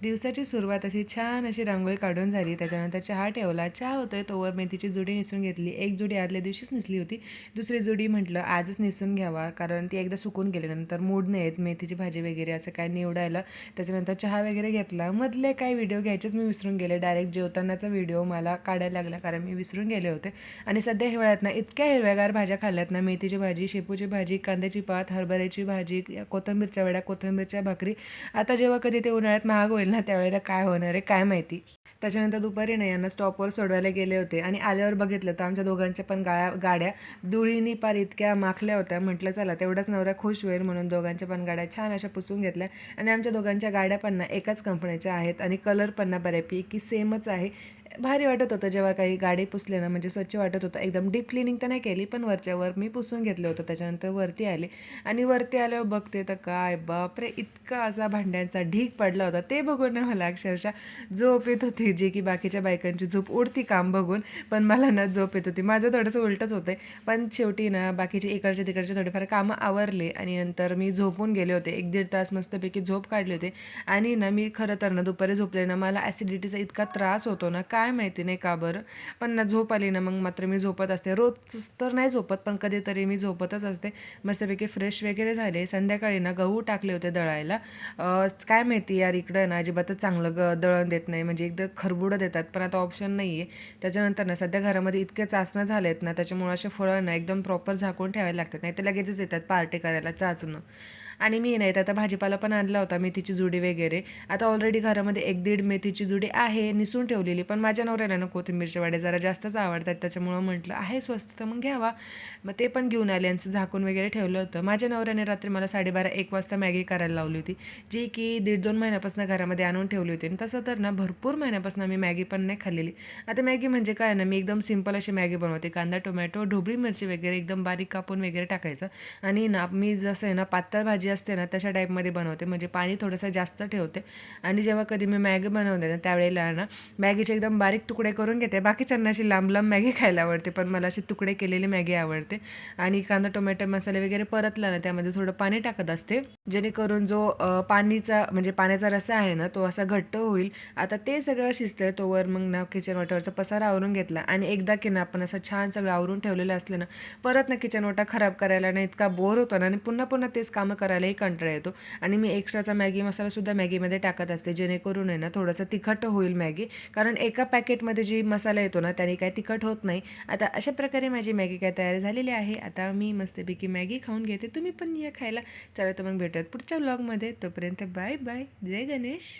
दिवसाची सुरुवात अशी छान अशी रांगोळी काढून झाली. त्याच्यानंतर चहा ठेवला. चहा होतोय तोवर मेथीची जुडी नेसून घेतली. एक जुडी आदल्या दिवशीच नेसली होती. दुसरी जुडी म्हटलं आजच नेसून घ्यावा, कारण ती एकदा सुकून गेल्यानंतर मूड नाही येत मेथीची भाजी वगैरे असं काय निवडायला. त्याच्यानंतर चहा वगैरे घेतला. मधले काही व्हिडिओ घ्यायचेच मी विसरून गेले. डायरेक्ट जेवतानाचा व्हिडिओ मला काढायला लागला, कारण मी विसरून गेले होते. आणि सध्या हिवाळ्यात ना इतक्या हिरव्यागार भाज्या खाल्ल्यात ना, मेथीची भाजी, शेपूची भाजी, कांद्याची पात, हरभऱ्याची भाजी, कोथिंबीरच्या वड्या, कोथिंबीरच्या भाकरी. आता जेव्हा कधी ते उन्हाळ्यात महाग होईल ना, त्यावेळेला काय होणार आहे काय माहिती. त्याच्यानंतर दुपारी ना यांना स्टॉपवर सोडवायला गेले होते आणि आल्यावर बघितलं तर आमच्या दोघांच्या पण गाड्या धुळीनी पार इतक्या माखल्या होत्या. म्हटलं चला तेवढाच नवरा खुश होईल म्हणून दोघांच्या पण गाड्या छान अशा पुसून घेतल्या. आणि आमच्या दोघांच्या गाड्या पण ना एकाच कंपनीच्या आहेत आणि कलर पण ना बऱ्यापैकी सेमच आहे. भारी वाटत होतं जेव्हा काही गाडी पुसले ना, म्हणजे स्वच्छ वाटत होतं. एकदम डीप क्लिनिंग तर नाही केली, पण वरच्यावर मी पुसून घेतलं होतं. त्याच्यानंतर वरती आले आणि वरती आल्यावर बघते तर काय बापरे, इतका असा भांड्यांचा ढीग पडला होता. ते बघून ना मला अक्षरशः झोप येत होती, जे की बाकीच्या बायकांची झोप उडती काम बघून, पण मला ना झोप येत होती. माझं थोडंसं उलटच होतं आहे. पण शेवटी ना बाकीचे इकडचे तिकडचे थोडेफार कामं आवरले आणि नंतर मी झोपून गेले होते. 1-1.5 तास मस्तपैकी झोप काढले होते. आणि ना मी खरं तर ना दुपारी झोपले ना, मला ॲसिडिटीचा इतका त्रास होतो ना, काय माहिती नाही का बरं. पण ना झोप आली ना, मग मात्र मी झोपत असते. रोज तर नाही झोपत, पण कधीतरी मी झोपतच असते. मस्तपैकी फ्रेश वगैरे झाले. संध्याकाळी ना गहू टाकले होते दळायला. काय माहिती यार, इकडं ना अजिबातच चांगलं दळण देत नाही, म्हणजे एकदा खरबुडं देतात, पण आता ऑप्शन नाही आहे. त्याच्यानंतर ना सध्या घरामध्ये इतके चाचणं झाले आहेत ना, त्याच्यामुळे असे फळं ना एकदम प्रॉपर झाकून ठेवायला लागतात, नाही तर लगेचच येतात पार्टी करायला चाचणं. आणि मी नाही तर आता भाजीपाला पण आणला होता, मेथीची जुडी वगैरे. आता ऑलरेडी घरामध्ये 1-1.5 मेथीची जुडी आहे निसून ठेवलेली, पण माझ्या नवऱ्याला ना कोथिंबीरच्या वड्या जरा जास्तच आवडतात, त्याच्यामुळं म्हटलं आहे स्वस्त तर मग घ्यावा. मग ते पण घेऊन आले आणि झाकून वगैरे ठेवलं होतं. माझ्या नवऱ्याने रात्री मला 12:30-1 वाजता मॅगी करायला लावली होती, जी की 1.5-2 महिन्यापासून घरामध्ये आणून ठेवली होती. आणि तसं तर ना भरपूर महिन्यापासून मी मॅगी पण नाही खाल्लेली. आता मॅगी म्हणजे काय ना, मी एकदम सिंपल अशी मॅगी बनवते. कांदा, टोमॅटो, ढोबळी मिरची वगैरे एकदम बारीक कापून वगैरे टाकायचं. आणि ना मी जसं आहे ना पातळ भाजी असते ना तशा टाईपमध्ये बनवते, म्हणजे पाणी थोडंसं जास्त ठेवते. आणि जेव्हा कधी मी मॅगी बनवते ना, त्यावेळेला ना मॅगीचे एकदम बारीक तुकडे करून घेते. बाकीच्यांना अशी लांब लांब मॅगी खायला आवडते, पण मला अशी तुकडे केलेली मॅगी आवडते. आणि कांदा, टोमॅटो, मसाले वगैरे परतला ना, त्यामध्ये थोडं पाणी टाकत असते, जेणेकरून जो पाणीचा म्हणजे पाण्याचा रस्सा आहे ना, तो असा घट्ट होईल. आता ते सगळं शिजतंय तोवर मग ना किचन वाट्यावरचा पसारा आवरून घेतला. आणि एकदा की ना आपण असं छान सगळं आवरून ठेवलेलं असलं ना, परत ना किचन वाटा खराब करायला ना इतका बोर होतो ना, आणि पुन्हा पुन्हा तेच कामं करायलाही कंटाळा येतो. आणि मी एक्स्ट्राचा मॅगी मसालासुद्धा मॅगीमध्ये टाकत असते, जेणेकरून आहे ना थोडंसं तिखट होईल मॅगी, कारण एका पॅकेटमध्ये जी मसाला येतो ना त्याने काय तिखट होत नाही. आता अशा प्रकारे माझी मॅगी काय तयार झालेली आहे. आता मी मस्तपैकी मॅगी खाऊन घेते, तुम्ही पण या खायला. चला तर मग भेटूयात पुढच्या व्लॉगमध्ये. तोपर्यंत बाय बाय. जय गणेश.